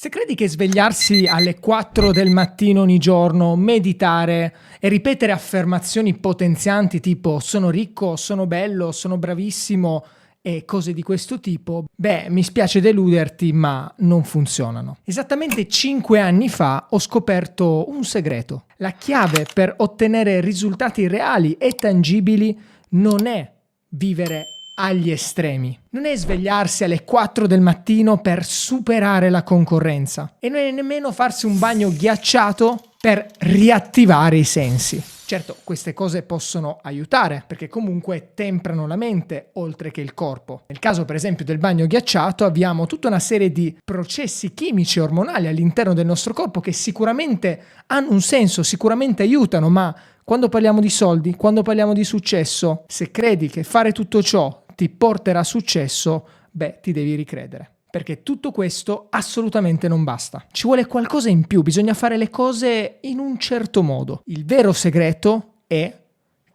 Se credi che svegliarsi alle 4 del mattino ogni giorno, meditare e ripetere affermazioni potenzianti tipo sono ricco, sono bello, sono bravissimo e cose di questo tipo, mi spiace deluderti, ma non funzionano. Esattamente 5 anni fa ho scoperto un segreto. La chiave per ottenere risultati reali e tangibili non è vivere agli estremi. Non è svegliarsi alle 4 del mattino per superare la concorrenza e non è nemmeno farsi un bagno ghiacciato per riattivare i sensi. Certo, queste cose possono aiutare perché comunque temprano la mente oltre che il corpo. Nel caso per esempio del bagno ghiacciato abbiamo tutta una serie di processi chimici e ormonali all'interno del nostro corpo che sicuramente hanno un senso, sicuramente aiutano, ma quando parliamo di soldi, quando parliamo di successo, se credi che fare tutto ciò ti porterà a successo, ti devi ricredere. Perché tutto questo assolutamente non basta. Ci vuole qualcosa in più, bisogna fare le cose in un certo modo. Il vero segreto è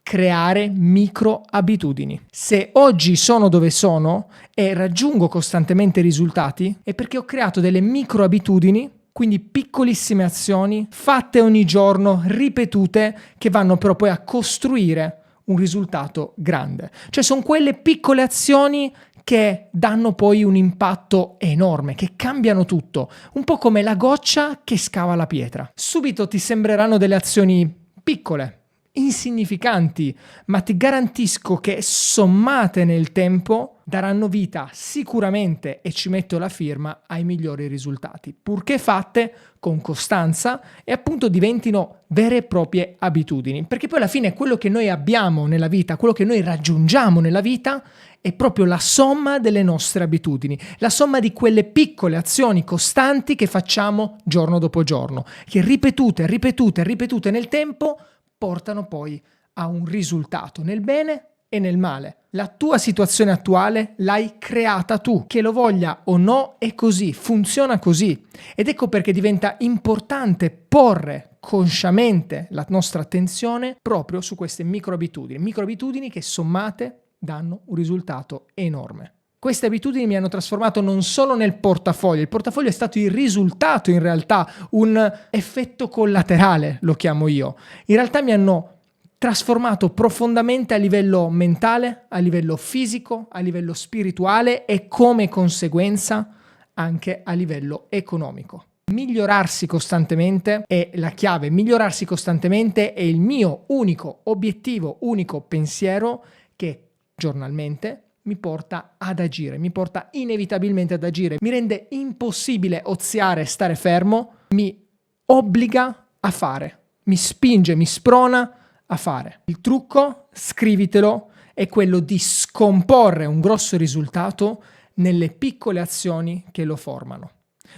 creare micro abitudini. Se oggi sono dove sono e raggiungo costantemente risultati, è perché ho creato delle micro abitudini, quindi piccolissime azioni fatte ogni giorno, ripetute, che vanno però poi a costruire un risultato grande. Cioè sono quelle piccole azioni che danno poi un impatto enorme, che cambiano tutto, un po' come la goccia che scava la pietra. Subito ti sembreranno delle azioni piccole, insignificanti, ma ti garantisco che sommate nel tempo daranno vita sicuramente, e ci metto la firma, ai migliori risultati, purché fatte con costanza e appunto diventino vere e proprie abitudini, perché poi alla fine quello che noi abbiamo nella vita, quello che noi raggiungiamo nella vita è proprio la somma delle nostre abitudini, la somma di quelle piccole azioni costanti che facciamo giorno dopo giorno, che ripetute nel tempo portano poi a un risultato nel bene e nel male. La tua situazione attuale l'hai creata tu, che lo voglia o no, è così, funziona così. Ed ecco perché diventa importante porre consciamente la nostra attenzione proprio su queste microabitudini che sommate danno un risultato enorme. Queste abitudini mi hanno trasformato non solo nel portafoglio, il portafoglio è stato il risultato in realtà, un effetto collaterale lo chiamo io. In realtà mi hanno trasformato profondamente a livello mentale, a livello fisico, a livello spirituale e come conseguenza anche a livello economico. Migliorarsi costantemente è la chiave, migliorarsi costantemente è il mio unico obiettivo, unico pensiero che giornalmente mi porta ad agire, mi porta inevitabilmente ad agire, mi rende impossibile oziare, stare fermo, mi obbliga a fare, mi spinge, mi sprona a fare. Il trucco, scrivitelo, è quello di scomporre un grosso risultato nelle piccole azioni che lo formano.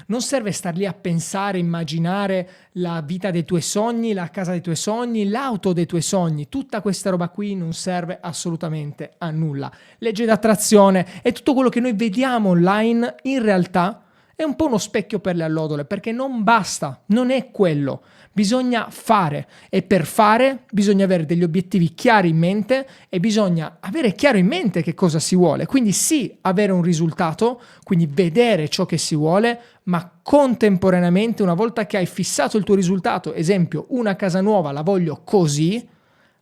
Non serve star lì a pensare, immaginare la vita dei tuoi sogni, la casa dei tuoi sogni, l'auto dei tuoi sogni. Tutta questa roba qui non serve assolutamente a nulla. Legge d'attrazione e tutto quello che noi vediamo online in realtà è un po' uno specchio per le allodole, perché non basta, non è quello. Bisogna fare e per fare bisogna avere degli obiettivi chiari in mente e bisogna avere chiaro in mente che cosa si vuole. Quindi sì, avere un risultato, quindi vedere ciò che si vuole, ma contemporaneamente una volta che hai fissato il tuo risultato, esempio una casa nuova la voglio così,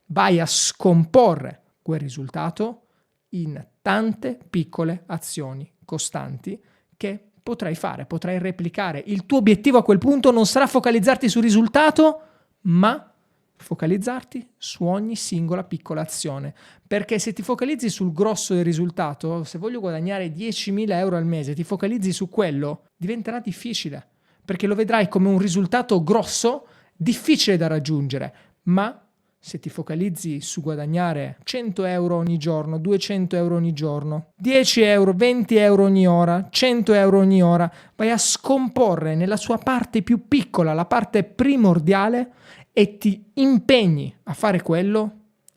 vai a scomporre quel risultato in tante piccole azioni costanti che potrai fare, potrai replicare. Il tuo obiettivo a quel punto non sarà focalizzarti sul risultato, ma focalizzarti su ogni singola piccola azione. Perché se ti focalizzi sul grosso del risultato, se voglio guadagnare 10.000 euro al mese, ti focalizzi su quello, diventerà difficile, perché lo vedrai come un risultato grosso, difficile da raggiungere, ma se ti focalizzi su guadagnare 100 euro ogni giorno, 200 euro ogni giorno, 10 euro, 20 euro ogni ora, 100 euro ogni ora, vai a scomporre nella sua parte più piccola, la parte primordiale, e ti impegni a fare quello,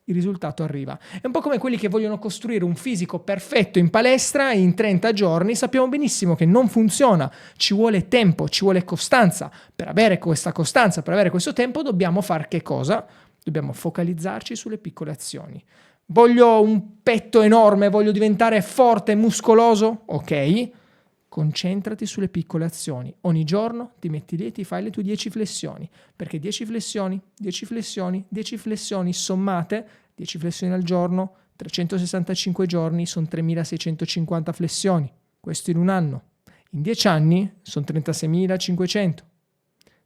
il risultato arriva. È un po' come quelli che vogliono costruire un fisico perfetto in palestra in 30 giorni, sappiamo benissimo che non funziona, ci vuole tempo, ci vuole costanza. Per avere questa costanza, per avere questo tempo, dobbiamo fare che cosa? Dobbiamo focalizzarci sulle piccole azioni. Voglio un petto enorme, voglio diventare forte e muscoloso? Ok. Concentrati sulle piccole azioni. Ogni giorno ti metti lì e ti fai le tue 10 flessioni, perché 10 flessioni, 10 flessioni, 10 flessioni sommate, 10 flessioni al giorno, 365 giorni sono 3650 flessioni. Questo in un anno. In 10 anni sono 36.500.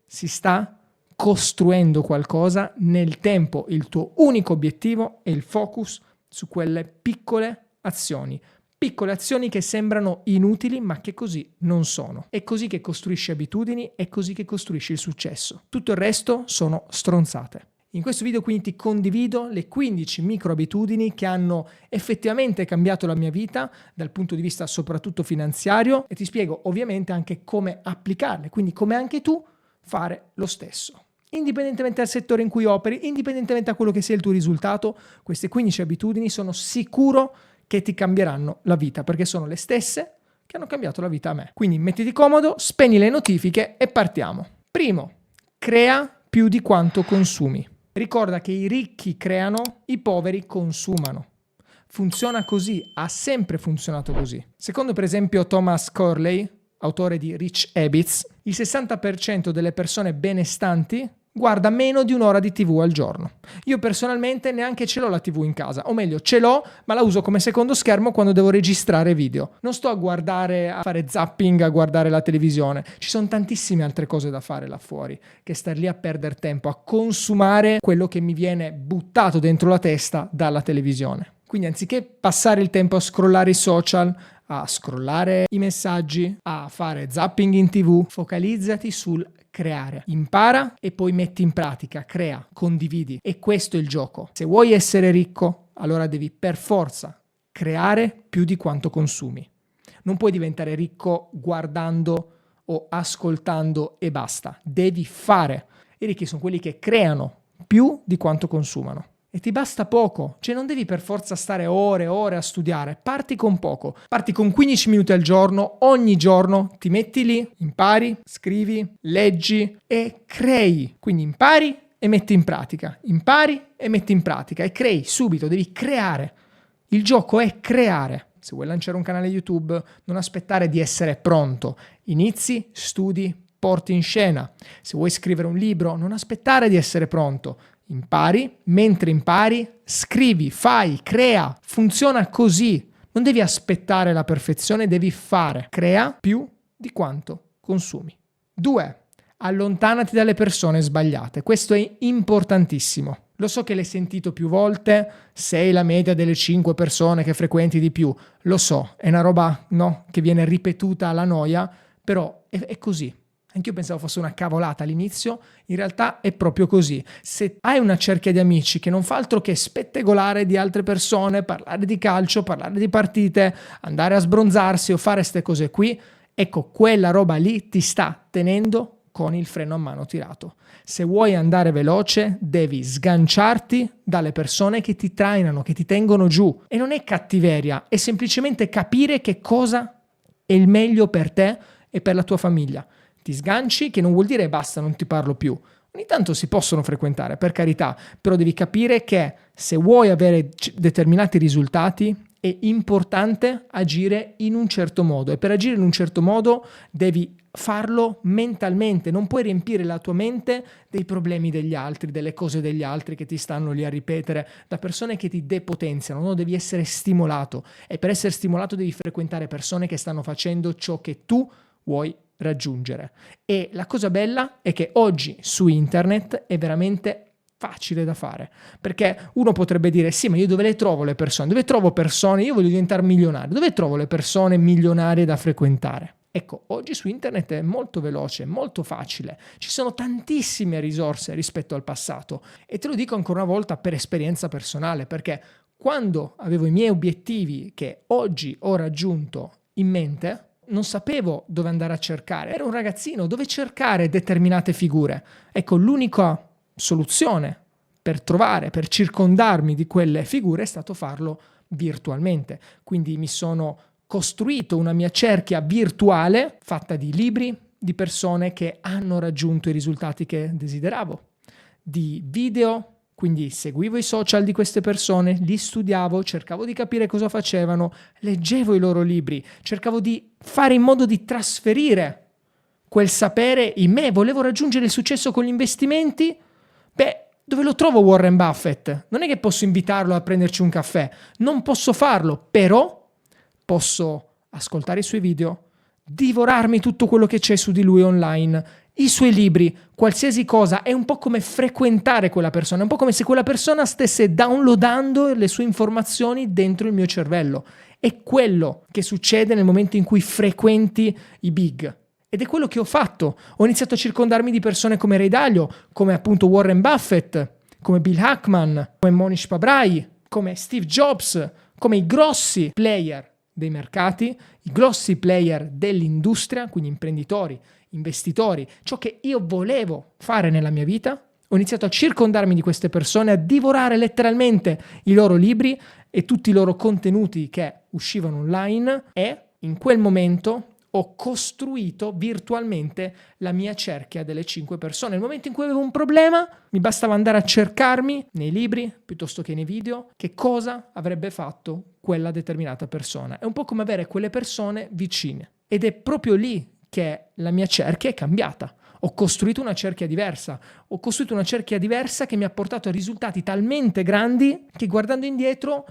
Si sta costruendo qualcosa nel tempo. Il tuo unico obiettivo è il focus su quelle piccole azioni. Piccole azioni che sembrano inutili, ma che così non sono. È così che costruisci abitudini, è così che costruisci il successo. Tutto il resto sono stronzate. In questo video quindi ti condivido le 15 micro abitudini che hanno effettivamente cambiato la mia vita dal punto di vista soprattutto finanziario e ti spiego ovviamente anche come applicarle, quindi come anche tu fare lo stesso. Indipendentemente dal settore in cui operi, indipendentemente da quello che sia il tuo risultato, queste 15 abitudini sono sicuro che ti cambieranno la vita, perché sono le stesse che hanno cambiato la vita a me. Quindi mettiti comodo, spegni le notifiche e partiamo. Primo, crea più di quanto consumi. Ricorda che i ricchi creano, i poveri consumano. Funziona così, ha sempre funzionato così. Secondo per esempio Thomas Corley, autore di Rich Habits, il 60% delle persone benestanti guarda meno di un'ora di TV al giorno. Io personalmente neanche ce l'ho la TV in casa, o meglio ce l'ho ma la uso come secondo schermo quando devo registrare video. Non sto a guardare, a fare zapping, a guardare la televisione. Ci sono tantissime altre cose da fare là fuori che star lì a perdere tempo, a consumare quello che mi viene buttato dentro la testa dalla televisione. Quindi anziché passare il tempo a scrollare i social, a scrollare i messaggi, a fare zapping in TV, focalizzati sul creare. Impara e poi metti in pratica, crea, condividi. E questo è il gioco. Se vuoi essere ricco, allora devi per forza creare più di quanto consumi. Non puoi diventare ricco guardando o ascoltando e basta. Devi fare. I ricchi sono quelli che creano più di quanto consumano. E ti basta poco, cioè non devi per forza stare ore e ore a studiare, parti con poco, parti con 15 minuti al giorno, ogni giorno ti metti lì, impari, scrivi, leggi e crei, quindi impari e metti in pratica, impari e metti in pratica e crei subito, devi creare, il gioco è creare. Se vuoi lanciare un canale YouTube non aspettare di essere pronto, inizi, studi, porti in scena, se vuoi scrivere un libro non aspettare di essere pronto, impari, mentre impari, scrivi, fai, crea, funziona così. Non devi aspettare la perfezione, devi fare. Crea più di quanto consumi. 2. Allontanati dalle persone sbagliate. Questo è importantissimo. Lo so che l'hai sentito più volte, sei la media delle 5 persone che frequenti di più. Lo so, è una roba, no, che viene ripetuta alla noia, però è così. Anch'io pensavo fosse una cavolata all'inizio, in realtà è proprio così. Se hai una cerchia di amici che non fa altro che spettegolare di altre persone, parlare di calcio, parlare di partite, andare a sbronzarsi o fare queste cose qui, ecco, quella roba lì ti sta tenendo con il freno a mano tirato. Se vuoi andare veloce, devi sganciarti dalle persone che ti trainano, che ti tengono giù. E non è cattiveria, è semplicemente capire che cosa è il meglio per te e per la tua famiglia. Ti sganci, che non vuol dire basta, non ti parlo più. Ogni tanto si possono frequentare, per carità, però devi capire che se vuoi avere determinati risultati è importante agire in un certo modo e per agire in un certo modo devi farlo mentalmente, non puoi riempire la tua mente dei problemi degli altri, delle cose degli altri che ti stanno lì a ripetere, da persone che ti depotenziano, no? Devi essere stimolato e per essere stimolato devi frequentare persone che stanno facendo ciò che tu vuoi raggiungere. E la cosa bella è che oggi su internet è veramente facile da fare, perché uno potrebbe dire sì, ma io dove le trovo le persone? Dove trovo persone? Io voglio diventare milionario, dove trovo le persone milionarie da frequentare? Ecco, oggi su internet è molto veloce, molto facile, ci sono tantissime risorse rispetto al passato e te lo dico ancora una volta per esperienza personale, perché quando avevo i miei obiettivi che oggi ho raggiunto in mente, non sapevo dove andare a cercare, ero un ragazzino, dove cercare determinate figure. Ecco, l'unica soluzione per trovare, per circondarmi di quelle figure è stato farlo virtualmente. Quindi mi sono costruito una mia cerchia virtuale fatta di libri, di persone che hanno raggiunto i risultati che desideravo, di video Quindi seguivo i social di queste persone, li studiavo, cercavo di capire cosa facevano, leggevo i loro libri, cercavo di fare in modo di trasferire quel sapere in me. Volevo raggiungere il successo con gli investimenti? Dove lo trovo Warren Buffett? Non è che posso invitarlo a prenderci un caffè, non posso farlo, però posso ascoltare i suoi video, divorarmi tutto quello che c'è su di lui online, i suoi libri, qualsiasi cosa. È un po' come frequentare quella persona, è un po' come se quella persona stesse downloadando le sue informazioni dentro il mio cervello. È quello che succede nel momento in cui frequenti i big. Ed è quello che ho fatto. Ho iniziato a circondarmi di persone come Ray Dalio, come appunto Warren Buffett, come Bill Ackman, come Monish Pabrai, come Steve Jobs, come i grossi player dei mercati, i grossi player dell'industria, quindi imprenditori, investitori, ciò che io volevo fare nella mia vita. Ho iniziato a circondarmi di queste persone, a divorare letteralmente i loro libri e tutti i loro contenuti che uscivano online, e in quel momento ho costruito virtualmente la mia cerchia delle 5 persone. Nel momento in cui avevo un problema, mi bastava andare a cercarmi nei libri, piuttosto che nei video, che cosa avrebbe fatto quella determinata persona. È un po' come avere quelle persone vicine. Ed è proprio lì che la mia cerchia è cambiata. Ho costruito una cerchia diversa. Ho costruito una cerchia diversa che mi ha portato a risultati talmente grandi che, guardando indietro,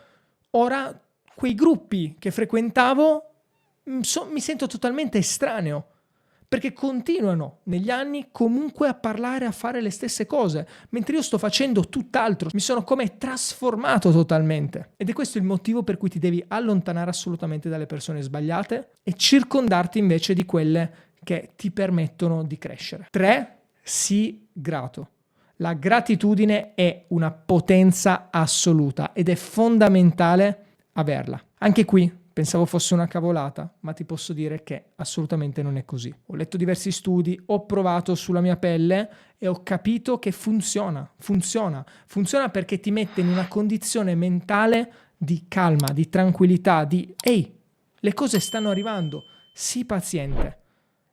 ora quei gruppi che frequentavo mi sento totalmente estraneo, perché continuano negli anni comunque a parlare, a fare le stesse cose, mentre io sto facendo tutt'altro. Mi sono come trasformato totalmente. Ed è questo il motivo per cui ti devi allontanare assolutamente dalle persone sbagliate e circondarti invece di quelle che ti permettono di crescere. 3. Sii grato. La gratitudine è una potenza assoluta ed è fondamentale averla. Anche qui pensavo fosse una cavolata, ma ti posso dire che assolutamente non è così. Ho letto diversi studi, ho provato sulla mia pelle e ho capito che funziona. Funziona perché ti mette in una condizione mentale di calma, di tranquillità, di ehi, le cose stanno arrivando, sii paziente.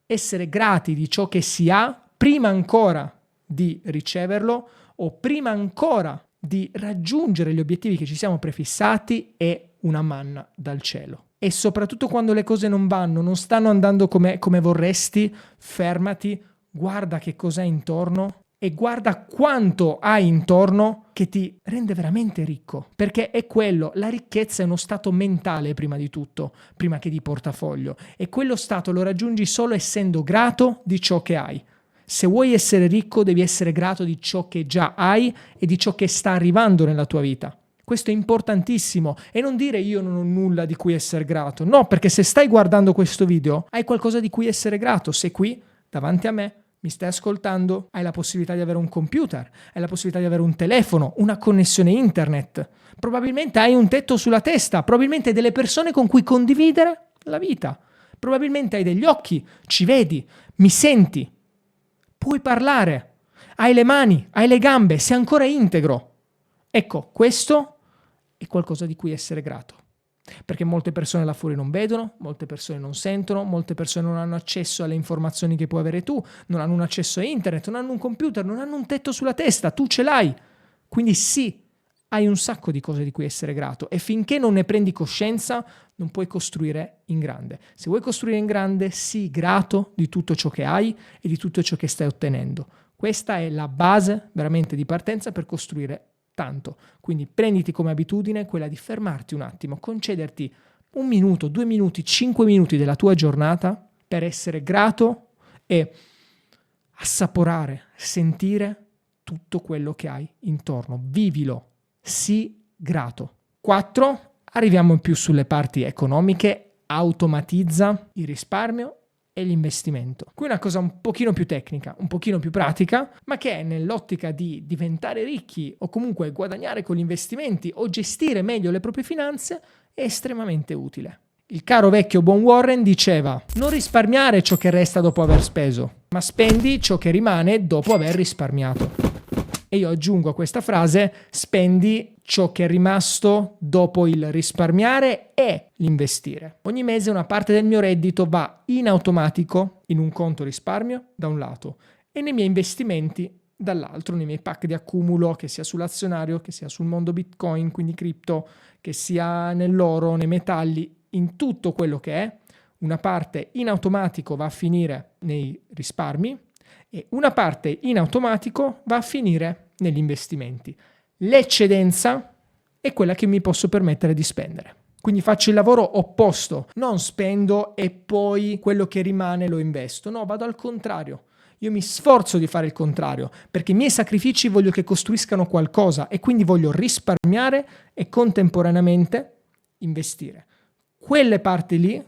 Essere grati di ciò che si ha prima ancora di riceverlo o prima ancora di raggiungere gli obiettivi che ci siamo prefissati è una manna dal cielo. E soprattutto quando le cose non vanno, non stanno andando come vorresti, fermati, guarda che cos'è intorno e guarda quanto hai intorno che ti rende veramente ricco. Perché è quello, la ricchezza è uno stato mentale prima di tutto, prima che di portafoglio. E quello stato lo raggiungi solo essendo grato di ciò che hai. Se vuoi essere ricco devi essere grato di ciò che già hai e di ciò che sta arrivando nella tua vita. Questo è importantissimo, e non dire io non ho nulla di cui essere grato. No, perché se stai guardando questo video hai qualcosa di cui essere grato. Sei qui davanti a me, mi stai ascoltando, hai la possibilità di avere un computer, hai la possibilità di avere un telefono, una connessione internet. Probabilmente hai un tetto sulla testa, probabilmente hai delle persone con cui condividere la vita. Probabilmente hai degli occhi, ci vedi, mi senti. Puoi parlare, hai le mani, hai le gambe, sei ancora integro. Ecco, questo è qualcosa di cui essere grato. Perché molte persone là fuori non vedono, molte persone non sentono, molte persone non hanno accesso alle informazioni che puoi avere tu, non hanno un accesso a internet, non hanno un computer, non hanno un tetto sulla testa, tu ce l'hai. Quindi sì, hai un sacco di cose di cui essere grato e finché non ne prendi coscienza non puoi costruire in grande. Se vuoi costruire in grande, sii grato di tutto ciò che hai e di tutto ciò che stai ottenendo. Questa è la base veramente di partenza per costruire tanto. Quindi prenditi come abitudine quella di fermarti un attimo, concederti 1 minuto, 2 minuti, 5 minuti della tua giornata per essere grato e assaporare, sentire tutto quello che hai intorno. Vivilo, sii grato. 4. Arriviamo in più sulle parti economiche. Automatizza il risparmio e l'investimento. Qui è una cosa un pochino più tecnica, un pochino più pratica, ma che nell'ottica di diventare ricchi o comunque guadagnare con gli investimenti o gestire meglio le proprie finanze è estremamente utile. Il caro vecchio buon Warren diceva: non risparmiare ciò che resta dopo aver speso, ma spendi ciò che rimane dopo aver risparmiato. E io aggiungo a questa frase: spendi ciò che è rimasto dopo il risparmiare e l'investire. Ogni mese una parte del mio reddito va in automatico in un conto risparmio da un lato e nei miei investimenti dall'altro nei miei pack di accumulo, che sia sull'azionario, che sia sul mondo Bitcoin, quindi cripto, che sia nell'oro, nei metalli, in tutto quello che è, una parte in automatico va a finire nei risparmi e una parte in automatico va a finire negli investimenti. L'eccedenza è quella che mi posso permettere di spendere. Quindi faccio il lavoro opposto, non spendo e poi quello che rimane lo investo. No, vado al contrario. Io mi sforzo di fare il contrario, perché i miei sacrifici voglio che costruiscano qualcosa e quindi voglio risparmiare e contemporaneamente investire. Quelle parti lì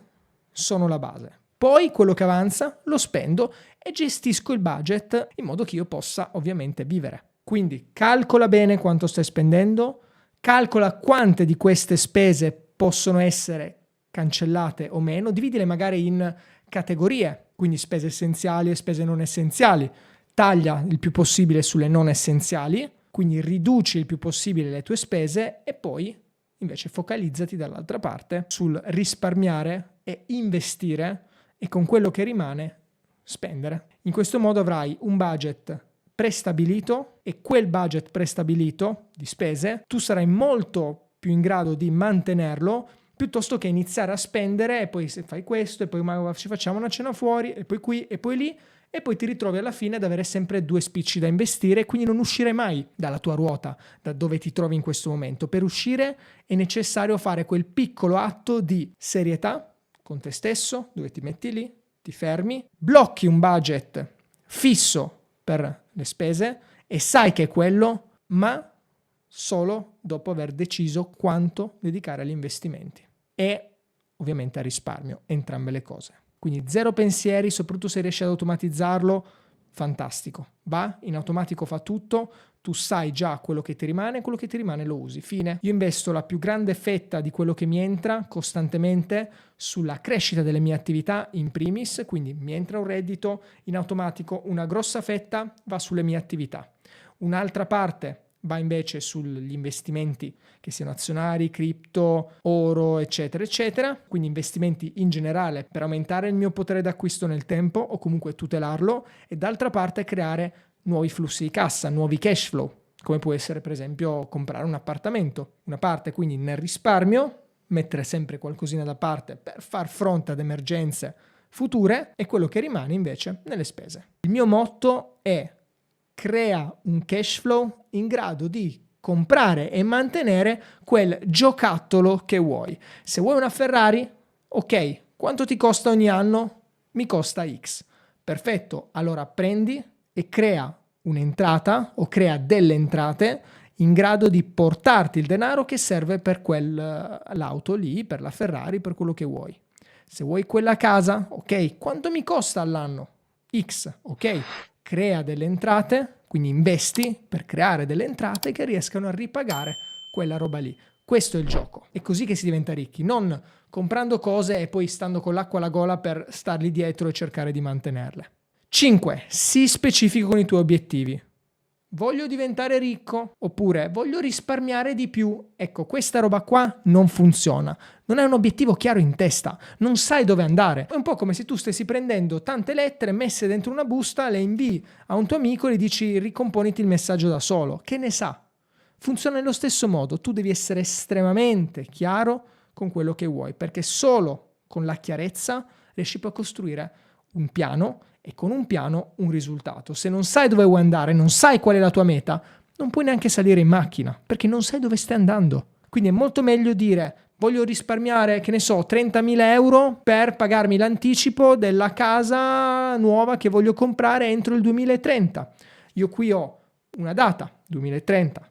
sono la base. Poi quello che avanza lo spendo e gestisco il budget in modo che io possa ovviamente vivere. Quindi calcola bene quanto stai spendendo, calcola quante di queste spese possono essere cancellate o meno, dividile magari in categorie, quindi spese essenziali e spese non essenziali, taglia il più possibile sulle non essenziali, quindi riduci il più possibile le tue spese e poi invece focalizzati dall'altra parte sul risparmiare e investire e con quello che rimane spendere. In questo modo avrai un budget prestabilito e quel budget prestabilito di spese tu sarai molto più in grado di mantenerlo piuttosto che iniziare a spendere e poi se fai questo e poi ci facciamo una cena fuori e poi qui e poi lì e poi ti ritrovi alla fine ad avere sempre 2 spicci da investire e quindi non uscire mai dalla tua ruota, da dove ti trovi in questo momento. Per uscire è necessario fare quel piccolo atto di serietà con te stesso, dove ti metti lì, ti fermi, blocchi un budget fisso per le spese e sai che è quello, ma solo dopo aver deciso quanto dedicare agli investimenti e ovviamente al risparmio, entrambe le cose. Quindi 0 pensieri, soprattutto se riesci ad automatizzarlo, fantastico. Va, in automatico fa tutto, tu sai già quello che ti rimane lo usi, fine. Io investo la più grande fetta di quello che mi entra costantemente sulla crescita delle mie attività in primis, quindi mi entra un reddito, in automatico una grossa fetta va sulle mie attività. Un'altra parte va invece sugli investimenti che siano azionari, cripto, oro, eccetera, eccetera. Quindi investimenti in generale per aumentare il mio potere d'acquisto nel tempo o comunque tutelarlo e d'altra parte creare nuovi flussi di cassa, nuovi cash flow, come può essere per esempio comprare un appartamento. Una parte quindi nel risparmio, mettere sempre qualcosina da parte per far fronte ad emergenze future e quello che rimane invece nelle spese. Il mio motto è: crea un cash flow in grado di comprare e mantenere quel giocattolo che vuoi. Se vuoi una Ferrari, ok, quanto ti costa ogni anno? Mi costa X. Perfetto, allora prendi e crea un'entrata o crea delle entrate in grado di portarti il denaro che serve per l'auto lì, per la Ferrari, per quello che vuoi. Se vuoi quella casa, ok, quanto mi costa all'anno? X, ok. Crea delle entrate, quindi investi per creare delle entrate che riescano a ripagare quella roba lì. Questo è il gioco. È così che si diventa ricchi, non comprando cose e poi stando con l'acqua alla gola per stargli dietro e cercare di mantenerle. 5. Sii specifico con i tuoi obiettivi. Voglio diventare ricco oppure voglio risparmiare di più. Ecco, questa roba qua non funziona. Non hai un obiettivo chiaro in testa, non sai dove andare. È un po' come se tu stessi prendendo tante lettere messe dentro una busta, le invii a un tuo amico e gli dici ricomponiti il messaggio da solo. Che ne sa? Funziona nello stesso modo, tu devi essere estremamente chiaro con quello che vuoi, perché solo con la chiarezza riesci poi a costruire un piano e con un piano un risultato. Se non sai dove vuoi andare, non sai qual è la tua meta, non puoi neanche salire in macchina, perché non sai dove stai andando. Quindi è molto meglio dire voglio risparmiare, che ne so, 30.000 euro per pagarmi l'anticipo della casa nuova che voglio comprare entro il 2030. Io qui ho una data, 2030.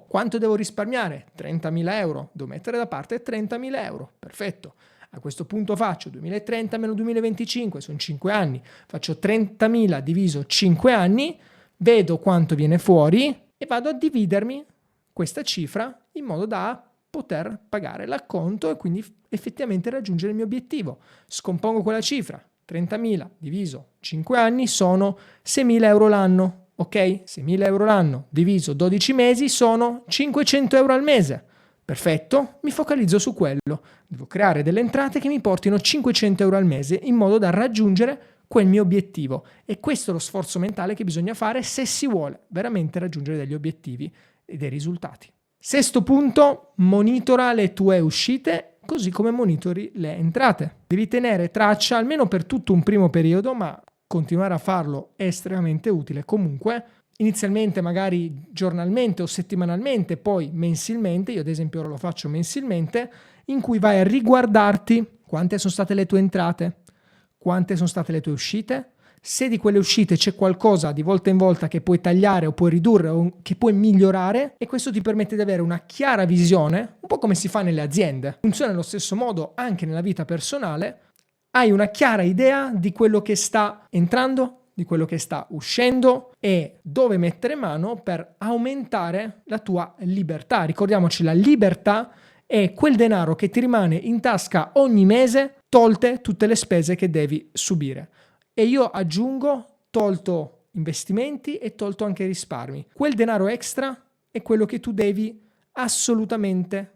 Quanto devo risparmiare? 30.000 euro. Devo mettere da parte 30.000 euro. Perfetto. A questo punto faccio 2030 meno 2025, sono 5 anni. Faccio 30.000 diviso 5 anni, vedo quanto viene fuori e vado a dividermi questa cifra in modo da poter pagare l'acconto e quindi effettivamente raggiungere il mio obiettivo. Scompongo quella cifra. 30.000 diviso 5 anni sono 6.000 euro l'anno. Ok? 6.000 euro l'anno diviso 12 mesi sono 500 euro al mese. Perfetto, mi focalizzo su quello. Devo creare delle entrate che mi portino 500 euro al mese in modo da raggiungere quel mio obiettivo. E questo è lo sforzo mentale che bisogna fare se si vuole veramente raggiungere degli obiettivi e dei risultati. Sesto punto, monitora le tue uscite così come monitori le entrate. Devi tenere traccia almeno per tutto un primo periodo, ma continuare a farlo è estremamente utile comunque. Inizialmente magari giornalmente o settimanalmente, poi mensilmente, io ad esempio ora lo faccio mensilmente, in cui vai a riguardarti quante sono state le tue entrate, quante sono state le tue uscite, se di quelle uscite c'è qualcosa di volta in volta che puoi tagliare o puoi ridurre o che puoi migliorare, e questo ti permette di avere una chiara visione, un po' come si fa nelle aziende. Funziona nello stesso modo anche nella vita personale. Hai una chiara idea di quello che sta entrando, di quello che sta uscendo e dove mettere mano per aumentare la tua libertà. Ricordiamoci, la libertà è quel denaro che ti rimane in tasca ogni mese, tolte tutte le spese che devi subire. E io aggiungo, tolto investimenti e tolto anche risparmi. Quel denaro extra è quello che tu devi assolutamente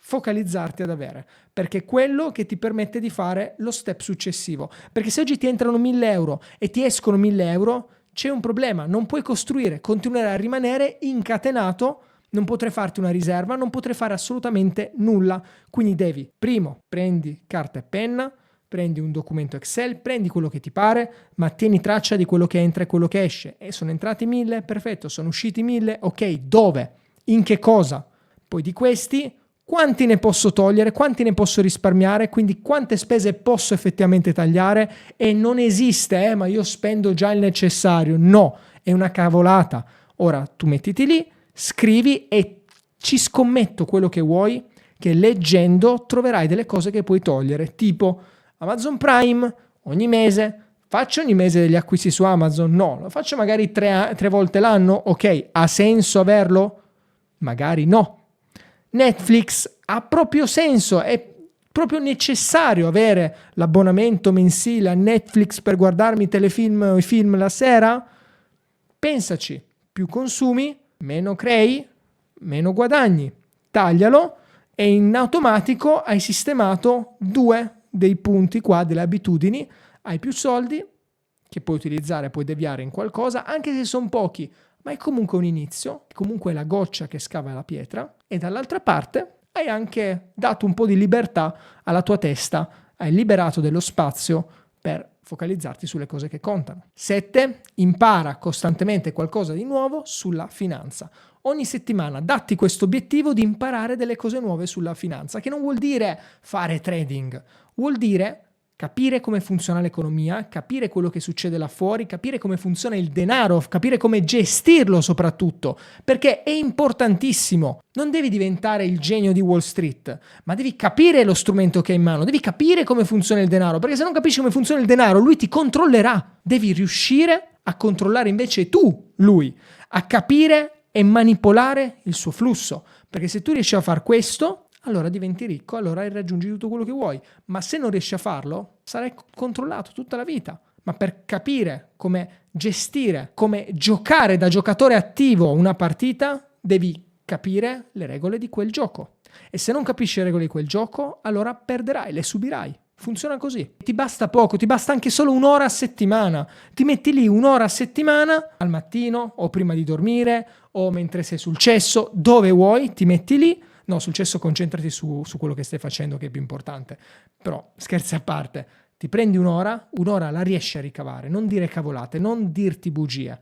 focalizzarti ad avere, perché è quello che ti permette di fare lo step successivo. Perché se oggi ti entrano 1.000 euro e ti escono 1.000 euro, c'è un problema, non puoi costruire, continuerai a rimanere incatenato, non potrai farti una riserva, non potrai fare assolutamente nulla. Quindi devi, primo, prendi carta e penna, prendi un documento Excel, prendi quello che ti pare, ma tieni traccia di quello che entra e quello che esce. E sono entrati 1.000, perfetto, sono usciti 1.000, ok, dove? In che cosa? Poi di questi, quanti ne posso togliere, quanti ne posso risparmiare, quindi quante spese posso effettivamente tagliare, e non esiste, ma io spendo già il necessario. No, è una cavolata. Ora tu mettiti lì, scrivi e ci scommetto quello che vuoi, che leggendo troverai delle cose che puoi togliere, tipo Amazon Prime ogni mese. Faccio ogni mese degli acquisti su Amazon? No, lo faccio magari tre volte l'anno. Ok, ha senso averlo? Magari no. Netflix ha proprio senso, è proprio necessario avere l'abbonamento mensile a Netflix per guardarmi telefilm o i film la sera? Pensaci, più consumi, meno crei, meno guadagni. Taglialo e in automatico hai sistemato 2 dei punti qua, delle abitudini. Hai più soldi che puoi utilizzare, puoi deviare in qualcosa, anche se sono pochi, ma è comunque un inizio, è comunque la goccia che scava la pietra. E dall'altra parte hai anche dato un po' di libertà alla tua testa, hai liberato dello spazio per focalizzarti sulle cose che contano. 7. Impara costantemente qualcosa di nuovo sulla finanza. Ogni settimana datti questo obiettivo di imparare delle cose nuove sulla finanza, che non vuol dire fare trading, vuol dire capire come funziona l'economia, capire quello che succede là fuori, capire come funziona il denaro, capire come gestirlo soprattutto, perché è importantissimo. Non devi diventare il genio di Wall Street, ma devi capire lo strumento che hai in mano, devi capire come funziona il denaro, perché se non capisci come funziona il denaro, lui ti controllerà. Devi riuscire a controllare invece tu lui, a capire e manipolare il suo flusso, perché se tu riesci a far questo, allora diventi ricco, allora raggiungi tutto quello che vuoi. Ma se non riesci a farlo, sarai controllato tutta la vita. Ma per capire come gestire, come giocare da giocatore attivo una partita, devi capire le regole di quel gioco. E se non capisci le regole di quel gioco, allora perderai, le subirai. Funziona così. Ti basta poco, ti basta anche solo un'ora a settimana. Ti metti lì un'ora a settimana, al mattino, o prima di dormire, o mentre sei sul cesso, dove vuoi, ti metti lì. No, sul cesso concentrati su quello che stai facendo, che è più importante. Però, scherzi a parte, ti prendi un'ora la riesci a ricavare. Non dire cavolate, non dirti bugie.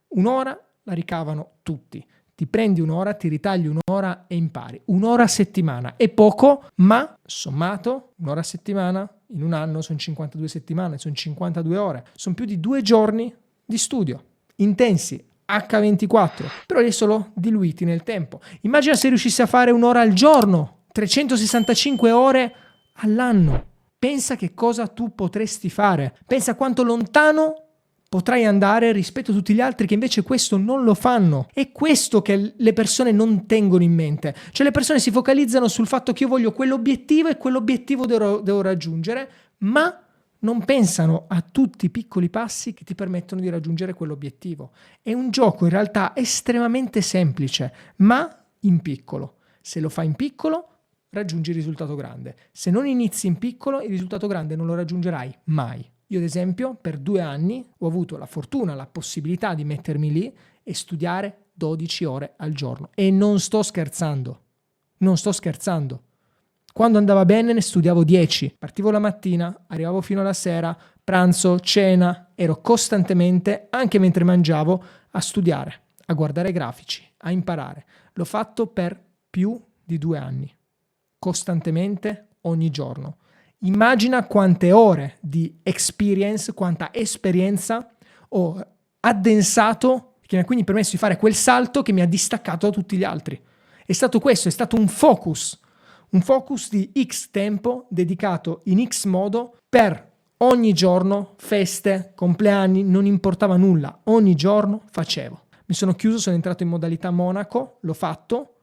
Un'ora la ricavano tutti. Ti prendi un'ora, ti ritagli un'ora e impari. Un'ora a settimana. È poco, ma sommato, un'ora a settimana, in un anno sono 52 settimane, sono 52 ore. Sono più di 2 giorni di studio. Intensi. H24, però li hai solo diluiti nel tempo. Immagina se riuscissi a fare un'ora al giorno, 365 ore all'anno. Pensa che cosa tu potresti fare. Pensa quanto lontano potrai andare rispetto a tutti gli altri che invece questo non lo fanno. È questo che le persone non tengono in mente. Cioè le persone si focalizzano sul fatto che io voglio quell'obiettivo e quell'obiettivo devo raggiungere, ma non pensano a tutti i piccoli passi che ti permettono di raggiungere quell'obiettivo. È un gioco in realtà estremamente semplice, ma in piccolo. Se lo fai in piccolo, raggiungi il risultato grande. Se non inizi in piccolo, il risultato grande non lo raggiungerai mai. Io ad esempio per 2 anni ho avuto la fortuna, la possibilità di mettermi lì e studiare 12 ore al giorno. E non sto scherzando. Non sto scherzando. Quando andava bene ne studiavo 10. Partivo la mattina, arrivavo fino alla sera, pranzo, cena, ero costantemente, anche mentre mangiavo, a studiare, a guardare grafici, a imparare. L'ho fatto per più di 2 anni. Costantemente, ogni giorno. Immagina quante ore di experience, quanta esperienza ho addensato, che mi ha quindi permesso di fare quel salto che mi ha distaccato da tutti gli altri. È stato questo, è stato un focus di X tempo dedicato in X modo per ogni giorno, feste, compleanni, non importava nulla, ogni giorno facevo. Mi sono chiuso, sono entrato in modalità Monaco, l'ho fatto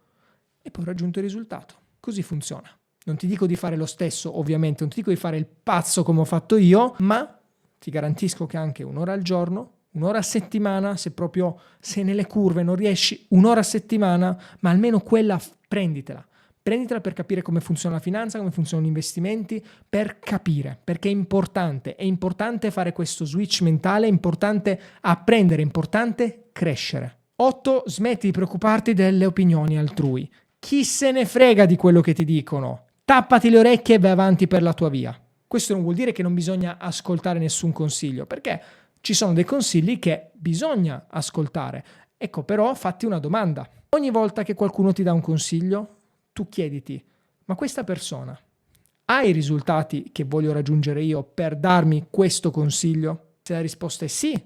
e poi ho raggiunto il risultato. Così funziona. Non ti dico di fare lo stesso, ovviamente, non ti dico di fare il pazzo come ho fatto io, ma ti garantisco che anche 1 ora al giorno, 1 ora a settimana, se proprio sei nelle curve non riesci, 1 ora a settimana, ma almeno quella prenditela. Prenditela per capire come funziona la finanza, come funzionano gli investimenti, per capire, perché è importante fare questo switch mentale, è importante apprendere, è importante crescere. 8. Smetti di preoccuparti delle opinioni altrui. Chi se ne frega di quello che ti dicono? Tappati le orecchie e vai avanti per la tua via. Questo non vuol dire che non bisogna ascoltare nessun consiglio, perché ci sono dei consigli che bisogna ascoltare. Ecco, però fatti una domanda. Ogni volta che qualcuno ti dà un consiglio, tu chiediti, ma questa persona ha i risultati che voglio raggiungere io per darmi questo consiglio? Se la risposta è sì,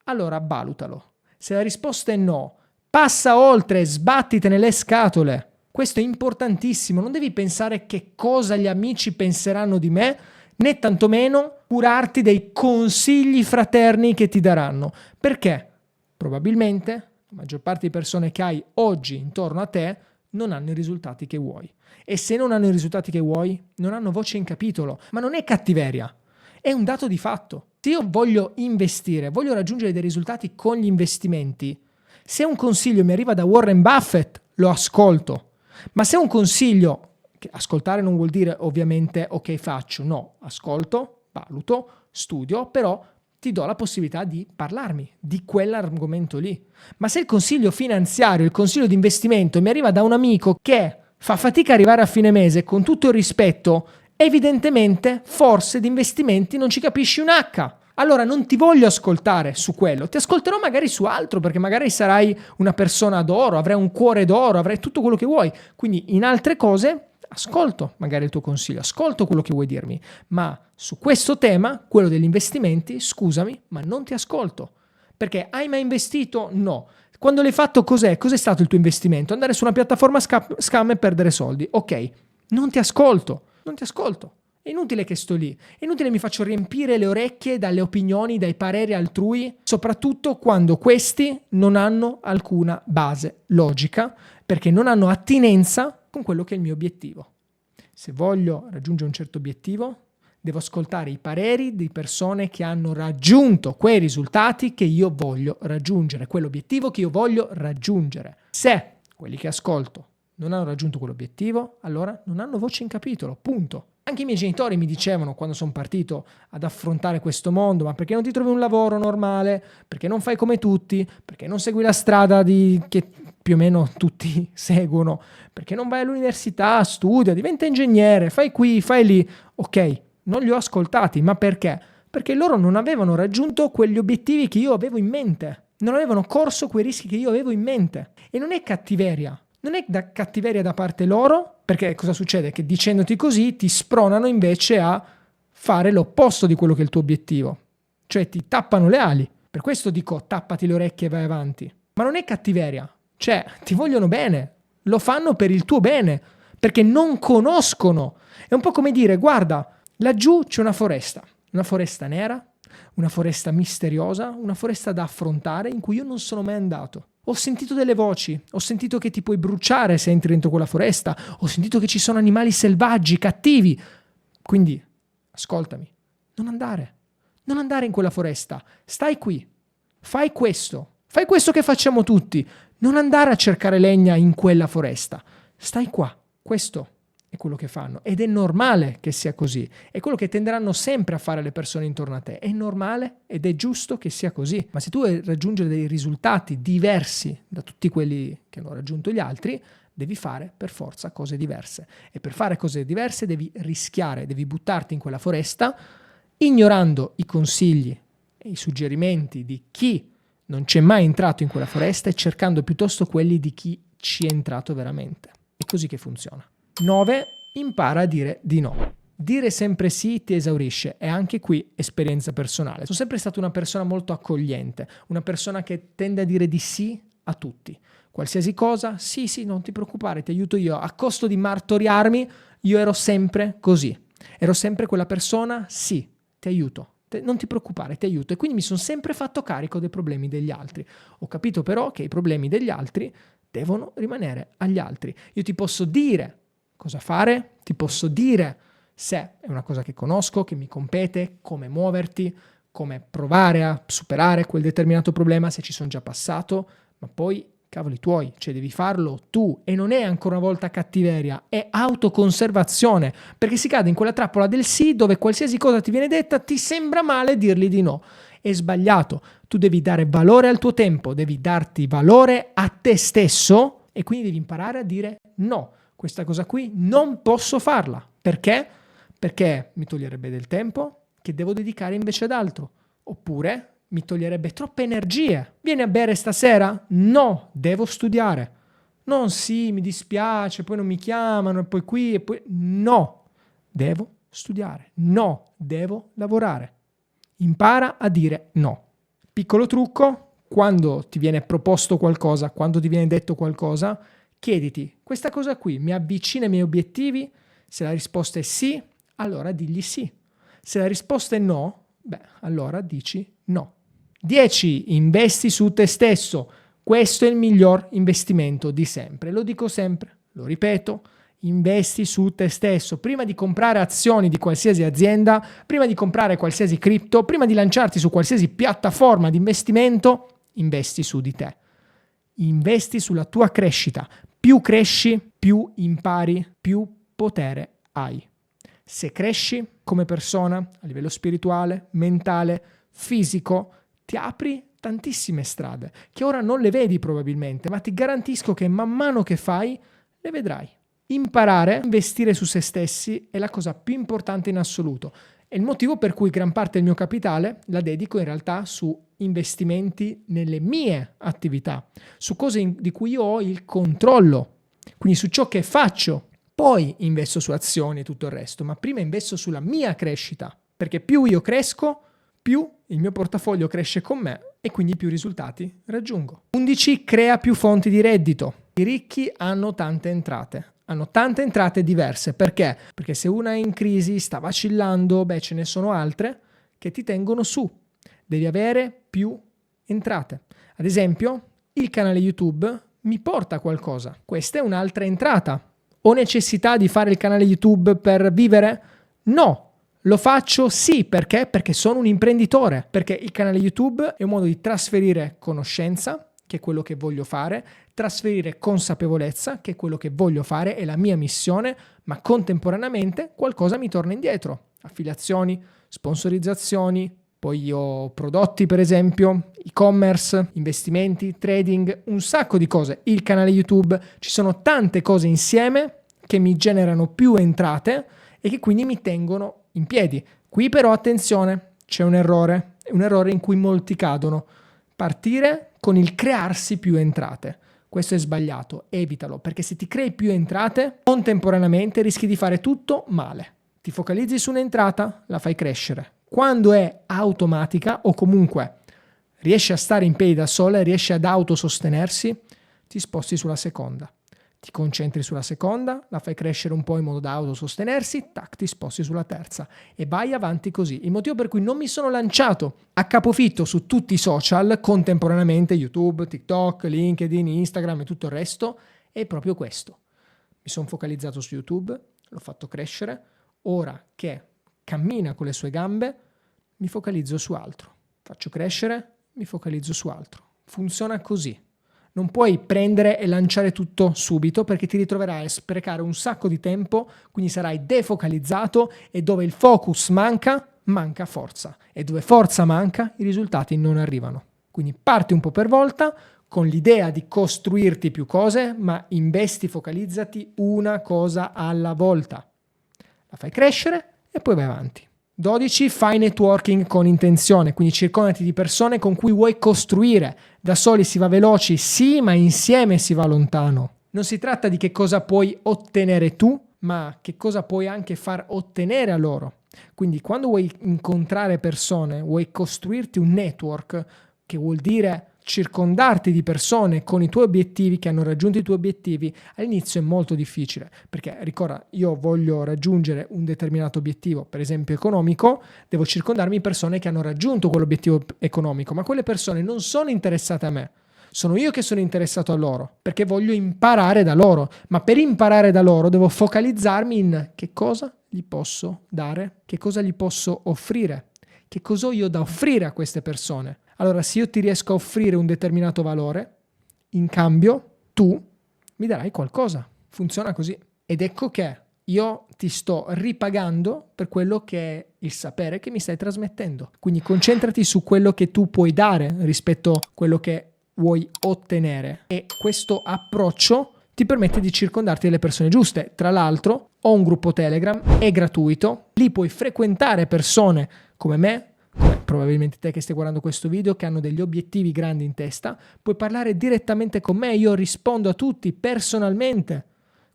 allora valutalo. Se la risposta è no, passa oltre, sbattite nelle scatole. Questo è importantissimo, non devi pensare che cosa gli amici penseranno di me, né tantomeno curarti dei consigli fraterni che ti daranno. Perché? Probabilmente la maggior parte di persone che hai oggi intorno a te non hanno i risultati che vuoi. E se non hanno i risultati che vuoi, non hanno voce in capitolo. Ma non è cattiveria, è un dato di fatto. Se io voglio investire, voglio raggiungere dei risultati con gli investimenti, se un consiglio mi arriva da Warren Buffett, lo ascolto. Ma se un consiglio, che ascoltare non vuol dire ovviamente ok faccio, no, ascolto, valuto, studio, però ti do la possibilità di parlarmi di quell'argomento lì. Ma se il consiglio finanziario, il consiglio di investimento mi arriva da un amico che fa fatica ad arrivare a fine mese, con tutto il rispetto, evidentemente forse di investimenti non ci capisci un H. Allora non ti voglio ascoltare su quello, ti ascolterò magari su altro, perché magari sarai una persona d'oro, avrai un cuore d'oro, avrai tutto quello che vuoi. Quindi in altre cose ascolto magari il tuo consiglio, ascolto quello che vuoi dirmi, ma su questo tema, quello degli investimenti, scusami, ma non ti ascolto. Perché hai mai investito? No. Quando l'hai fatto cos'è? Cos'è stato il tuo investimento? Andare su una piattaforma scam e perdere soldi. Ok, non ti ascolto, non ti ascolto. È inutile che sto lì, è inutile mi faccio riempire le orecchie dalle opinioni, dai pareri altrui, soprattutto quando questi non hanno alcuna base logica, perché non hanno attinenza con quello che è il mio obiettivo. Se voglio raggiungere un certo obiettivo, devo ascoltare i pareri di persone che hanno raggiunto quei risultati che io voglio raggiungere, quell'obiettivo che io voglio raggiungere. Se quelli che ascolto non hanno raggiunto quell'obiettivo, allora non hanno voce in capitolo, punto. Anche i miei genitori mi dicevano quando sono partito ad affrontare questo mondo, ma perché non ti trovi un lavoro normale? Perché non fai come tutti? Perché non segui la strada che più o meno tutti seguono? Perché non vai all'università, studia, diventa ingegnere, fai qui, fai lì? Ok, non li ho ascoltati, ma perché? Perché loro non avevano raggiunto quegli obiettivi che io avevo in mente, non avevano corso quei rischi che io avevo in mente. E non è cattiveria. Non è da cattiveria da parte loro, perché cosa succede? Che dicendoti così ti spronano invece a fare l'opposto di quello che è il tuo obiettivo. Cioè ti tappano le ali. Per questo dico tappati le orecchie e vai avanti. Ma non è cattiveria. Cioè ti vogliono bene. Lo fanno per il tuo bene. Perché non conoscono. È un po' come dire, guarda, laggiù c'è una foresta nera, una foresta misteriosa, una foresta da affrontare in cui io non sono mai andato. Ho sentito delle voci, ho sentito che ti puoi bruciare se entri dentro quella foresta, ho sentito che ci sono animali selvaggi, cattivi. Quindi, ascoltami, non andare in quella foresta, stai qui, fai questo che facciamo tutti, non andare a cercare legna in quella foresta, stai qua, questo è quello che fanno ed è normale che sia così, è quello che tenderanno sempre a fare le persone intorno a te, è normale ed è giusto che sia così. Ma se tu vuoi raggiungere dei risultati diversi da tutti quelli che hanno raggiunto gli altri, devi fare per forza cose diverse, e per fare cose diverse devi rischiare, devi buttarti in quella foresta ignorando i consigli e i suggerimenti di chi non c'è mai entrato in quella foresta e cercando piuttosto quelli di chi ci è entrato veramente. È così che funziona. 9. Impara a dire di no. Dire sempre sì ti esaurisce, e anche qui esperienza personale. Sono sempre stata una persona molto accogliente, una persona che tende a dire di sì a tutti. Qualsiasi cosa, sì, non ti preoccupare, ti aiuto io. A costo di martoriarmi, io ero sempre così. Ero sempre quella persona, sì, ti aiuto. Non ti preoccupare, ti aiuto. E quindi mi sono sempre fatto carico dei problemi degli altri. Ho capito però che i problemi degli altri devono rimanere agli altri. Io ti posso dire cosa fare, ti posso dire se è una cosa che conosco, che mi compete, come muoverti, come provare a superare quel determinato problema se ci sono già passato, ma poi cavoli tuoi, cioè devi farlo tu, e non è ancora una volta cattiveria, è autoconservazione, perché si cade in quella trappola del sì dove qualsiasi cosa ti viene detta ti sembra male dirgli di no. È sbagliato, tu devi dare valore al tuo tempo, devi darti valore a te stesso e quindi devi imparare a dire no. Questa cosa qui non posso farla. Perché? Perché mi toglierebbe del tempo che devo dedicare invece ad altro. Oppure mi toglierebbe troppe energie. Vieni a bere stasera? No, devo studiare. Non sì, mi dispiace, poi non mi chiamano, e poi qui, e poi... No, devo studiare. No, devo lavorare. Impara a dire no. Piccolo trucco, quando ti viene proposto qualcosa, quando ti viene detto qualcosa, chiediti, questa cosa qui mi avvicina ai miei obiettivi? Se la risposta è sì, allora digli sì. Se la risposta è no, allora dici no. 10. Investi su te stesso. Questo è il miglior investimento di sempre. Lo dico sempre, lo ripeto, investi su te stesso. Prima di comprare azioni di qualsiasi azienda, prima di comprare qualsiasi cripto, prima di lanciarti su qualsiasi piattaforma di investimento, investi su di te. Investi sulla tua crescita. Più cresci, più impari, più potere hai. Se cresci come persona, a livello spirituale, mentale, fisico, ti apri tantissime strade, che ora non le vedi probabilmente, ma ti garantisco che man mano che fai, le vedrai. Imparare a investire su se stessi è la cosa più importante in assoluto. È il motivo per cui gran parte del mio capitale la dedico in realtà su investimenti nelle mie attività, su cose di cui io ho il controllo, quindi su ciò che faccio. Poi investo su azioni e tutto il resto, ma prima investo sulla mia crescita, perché più io cresco, più il mio portafoglio cresce con me e quindi più risultati raggiungo. 11. Crea più fonti di reddito. I ricchi hanno tante entrate diverse. Perché? Perché se una è in crisi, sta vacillando, ce ne sono altre che ti tengono su. Devi avere più entrate. Ad esempio, il canale YouTube mi porta qualcosa. Questa è un'altra entrata. Ho necessità di fare il canale YouTube per vivere? No. Lo faccio sì, perché? Perché sono un imprenditore, perché il canale YouTube è un modo di trasferire conoscenza, che è quello che voglio fare, trasferire consapevolezza, che è quello che voglio fare, è la mia missione, ma contemporaneamente qualcosa mi torna indietro. Affiliazioni, sponsorizzazioni, poi ho prodotti per esempio, e-commerce, investimenti, trading, un sacco di cose. Il canale YouTube, ci sono tante cose insieme che mi generano più entrate e che quindi mi tengono in piedi. Qui però attenzione, c'è un errore in cui molti cadono. Partire con il crearsi più entrate. Questo è sbagliato, evitalo, perché se ti crei più entrate, contemporaneamente rischi di fare tutto male. Ti focalizzi su un'entrata, la fai crescere. Quando è automatica o comunque riesce a stare in piedi da sola e riesce ad autosostenersi, ti sposti sulla seconda. Ti concentri sulla seconda, la fai crescere un po' in modo da autosostenersi, tac, ti sposti sulla terza e vai avanti così. Il motivo per cui non mi sono lanciato a capofitto su tutti i social contemporaneamente, YouTube, TikTok, LinkedIn, Instagram e tutto il resto, è proprio questo. Mi sono focalizzato su YouTube, l'ho fatto crescere, ora che cammina con le sue gambe, mi focalizzo su altro. Faccio crescere, mi focalizzo su altro. Funziona così. Non puoi prendere e lanciare tutto subito perché ti ritroverai a sprecare un sacco di tempo, quindi sarai defocalizzato e dove il focus manca forza. E dove forza manca, i risultati non arrivano. Quindi parti un po' per volta con l'idea di costruirti più cose, ma investi, focalizzati una cosa alla volta. La fai crescere e poi vai avanti. 12. Fai networking con intenzione, quindi circondati di persone con cui vuoi costruire. Da soli si va veloci, sì, ma insieme si va lontano. Non si tratta di che cosa puoi ottenere tu, ma che cosa puoi anche far ottenere a loro. Quindi quando vuoi incontrare persone, vuoi costruirti un network, che vuol dire circondarti di persone con i tuoi obiettivi, che hanno raggiunto i tuoi obiettivi, all'inizio è molto difficile, perché ricorda, io voglio raggiungere un determinato obiettivo, per esempio economico, devo circondarmi di persone che hanno raggiunto quell'obiettivo economico, ma quelle persone non sono interessate a me. Sono io che sono interessato a loro, perché voglio imparare da loro, ma per imparare da loro devo focalizzarmi in che cosa gli posso dare, che cosa gli posso offrire, che cosa ho io da offrire a queste persone. Allora, se io ti riesco a offrire un determinato valore, in cambio tu mi darai qualcosa. Funziona così. Ed ecco che io ti sto ripagando per quello che è il sapere che mi stai trasmettendo. Quindi concentrati su quello che tu puoi dare rispetto a quello che vuoi ottenere. E questo approccio ti permette di circondarti delle persone giuste. Tra l'altro, ho un gruppo Telegram, è gratuito, lì puoi frequentare persone come me, come probabilmente te che stai guardando questo video, che hanno degli obiettivi grandi in testa, puoi parlare direttamente con me, io rispondo a tutti personalmente.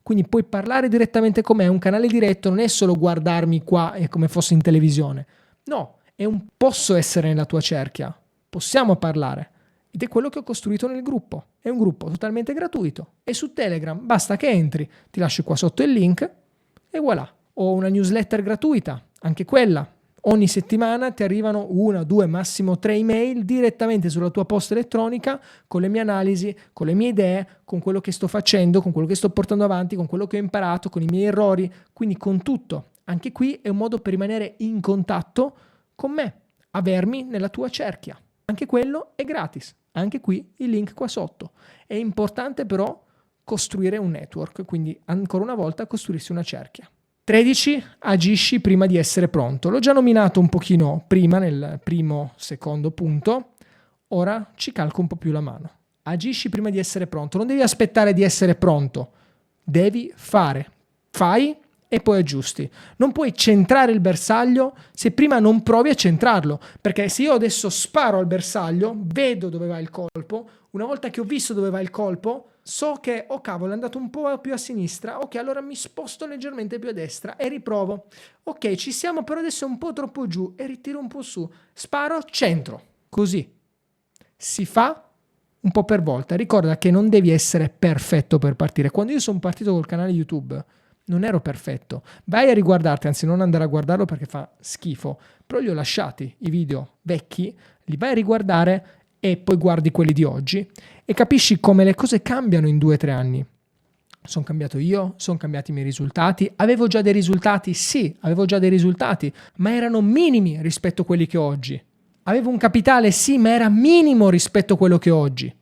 Quindi puoi parlare direttamente con me, è un canale diretto, non è solo guardarmi qua e come fosse in televisione. No, posso essere nella tua cerchia, possiamo parlare. Ed è quello che ho costruito nel gruppo. È un gruppo totalmente gratuito. E su Telegram basta che entri, ti lascio qua sotto il link e voilà. Ho una newsletter gratuita, anche quella. Ogni settimana ti arrivano 1, 2, massimo 3 email direttamente sulla tua posta elettronica con le mie analisi, con le mie idee, con quello che sto facendo, con quello che sto portando avanti, con quello che ho imparato, con i miei errori, quindi con tutto. Anche qui è un modo per rimanere in contatto con me, avermi nella tua cerchia. Anche quello è gratis. Anche qui il link qua sotto. È importante però costruire un network, quindi ancora una volta costruirsi una cerchia. 13. Agisci prima di essere pronto. L'ho già nominato un pochino prima nel secondo punto, ora ci calco un po' più la mano. Agisci prima di essere pronto, non devi aspettare di essere pronto, devi fare. Fai e poi aggiusti. Non puoi centrare il bersaglio se prima non provi a centrarlo, perché se io adesso sparo al bersaglio, vedo dove va il colpo, una volta che ho visto dove va il colpo, so che, oh cavolo, è andato un po' più a sinistra, ok, allora mi sposto leggermente più a destra e riprovo. Ok, ci siamo, però adesso è un po' troppo giù e ritiro un po' su. Sparo, centro. Così. Si fa un po' per volta. Ricorda che non devi essere perfetto per partire. Quando io sono partito col canale YouTube, non ero perfetto. Vai a riguardarti, anzi non andare a guardarlo perché fa schifo, però li ho lasciati, i video vecchi, li vai a riguardare e poi guardi quelli di oggi e capisci come le cose cambiano in 2 o 3 anni. Sono cambiato io, sono cambiati i miei risultati, avevo già dei risultati, sì, avevo già dei risultati, ma erano minimi rispetto a quelli che ho oggi. Avevo un capitale, sì, ma era minimo rispetto a quello che ho oggi.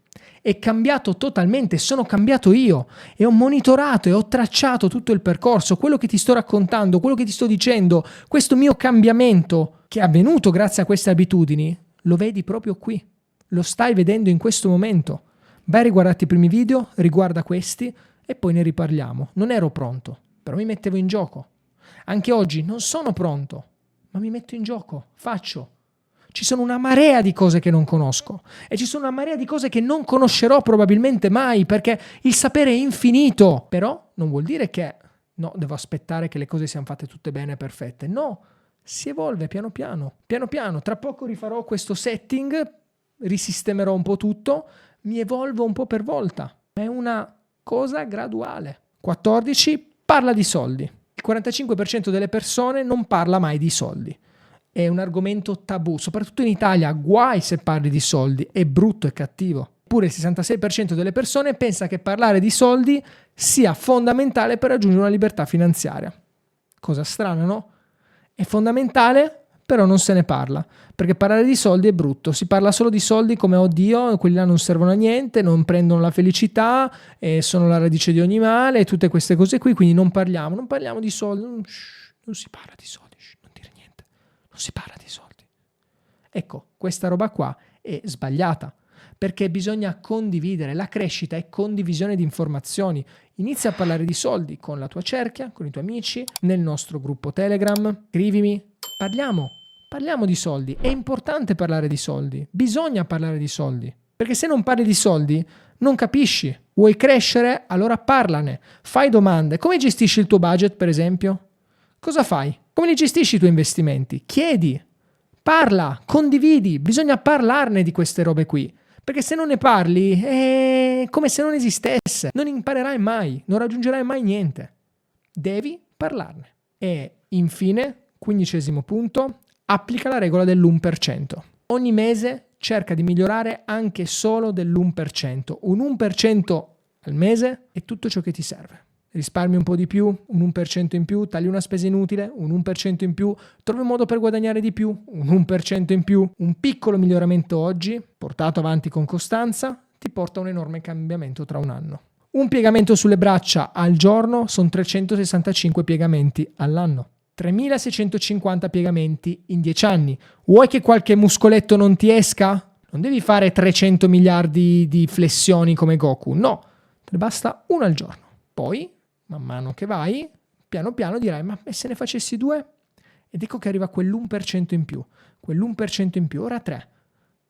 È cambiato totalmente, sono cambiato io e ho monitorato e ho tracciato tutto il percorso, quello che ti sto raccontando, quello che ti sto dicendo, questo mio cambiamento che è avvenuto grazie a queste abitudini, lo vedi proprio qui, lo stai vedendo in questo momento. Vai a riguardarti i primi video, riguarda questi e poi ne riparliamo. Non ero pronto, però mi mettevo in gioco. Anche oggi non sono pronto, ma mi metto in gioco, faccio. Ci sono una marea di cose che non conosco e ci sono una marea di cose che non conoscerò probabilmente mai perché il sapere è infinito. Però non vuol dire che no, devo aspettare che le cose siano fatte tutte bene e perfette. No, si evolve piano piano. Piano piano, tra poco rifarò questo setting, risistemerò un po' tutto, mi evolvo un po' per volta. È una cosa graduale. 14. Parla di soldi. Il 45% delle persone non parla mai di soldi. È un argomento tabù, soprattutto in Italia, guai se parli di soldi, è brutto e cattivo. Eppure il 66% delle persone pensa che parlare di soldi sia fondamentale per raggiungere una libertà finanziaria. Cosa strana, no? È fondamentale però non se ne parla, perché parlare di soldi è brutto, si parla solo di soldi come oddio, quelli là non servono a niente, non prendono la felicità, sono la radice di ogni male, e tutte queste cose qui, quindi non parliamo di soldi, non si parla di soldi, non dire niente, non si parla di soldi. Ecco, questa roba qua è sbagliata, perché bisogna condividere, la crescita è condivisione di informazioni. Inizia a parlare di soldi con la tua cerchia, con i tuoi amici, nel nostro gruppo Telegram, scrivimi, parliamo di soldi, è importante parlare di soldi, bisogna parlare di soldi, perché se non parli di soldi non capisci. Vuoi crescere? Allora parlane, fai domande. Come gestisci il tuo budget, per esempio? Cosa fai? Come li gestisci i tuoi investimenti? Chiedi, parla, condividi, bisogna parlarne di queste robe qui. Perché se non ne parli è come se non esistesse, non imparerai mai, non raggiungerai mai niente. Devi parlarne. E infine, 15° punto, applica la regola dell'1%. Ogni mese cerca di migliorare anche solo dell'1%. Un 1% al mese è tutto ciò che ti serve. Risparmi un po' di più, un 1% in più, tagli una spesa inutile, un 1% in più, trovi un modo per guadagnare di più, un 1% in più. Un piccolo miglioramento oggi, portato avanti con costanza, ti porta a un enorme cambiamento tra un anno. Un piegamento sulle braccia al giorno sono 365 piegamenti all'anno. 3650 piegamenti in 10 anni. Vuoi che qualche muscoletto non ti esca? Non devi fare 300 miliardi di flessioni come Goku, no, te ne basta uno al giorno. Poi, man mano che vai, piano piano dirai, ma e se ne facessi 2? Ed ecco che arriva quell'1% in più, ora 3,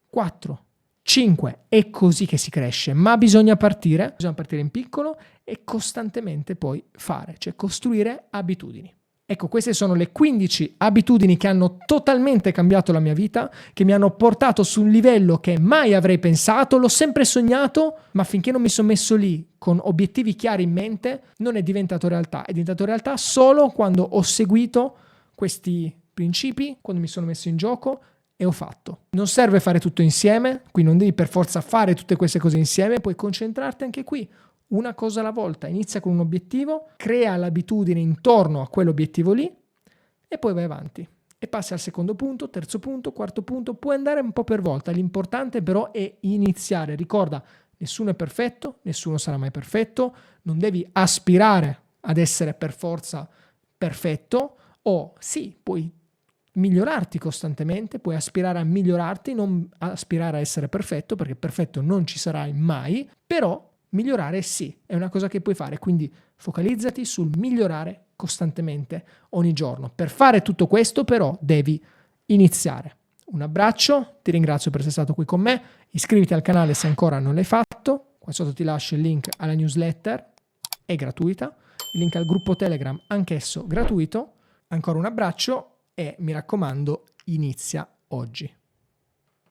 4, 5, è così che si cresce, ma bisogna partire in piccolo e costantemente poi fare, cioè costruire abitudini. Ecco, queste sono le 15 abitudini che hanno totalmente cambiato la mia vita, che mi hanno portato su un livello che mai avrei pensato, l'ho sempre sognato, ma finché non mi sono messo lì con obiettivi chiari in mente, non è diventato realtà. È diventato realtà solo quando ho seguito questi principi, quando mi sono messo in gioco e ho fatto. Non serve fare tutto insieme, qui non devi per forza fare tutte queste cose insieme, puoi concentrarti anche qui. Una cosa alla volta, inizia con un obiettivo, crea l'abitudine intorno a quell'obiettivo lì e poi vai avanti. E passi al secondo punto, terzo punto, quarto punto, puoi andare un po' per volta. L'importante però è iniziare. Ricorda, nessuno è perfetto, nessuno sarà mai perfetto, non devi aspirare ad essere per forza perfetto, o sì, puoi migliorarti costantemente, puoi aspirare a migliorarti, non aspirare a essere perfetto, perché perfetto non ci sarai mai, però migliorare sì, è una cosa che puoi fare, quindi focalizzati sul migliorare costantemente ogni giorno. Per fare tutto questo però devi iniziare. Un abbraccio, ti ringrazio per essere stato qui con me, iscriviti al canale se ancora non l'hai fatto, qua sotto ti lascio il link alla newsletter, è gratuita, il link al gruppo Telegram anch'esso gratuito. Ancora un abbraccio e mi raccomando, inizia oggi.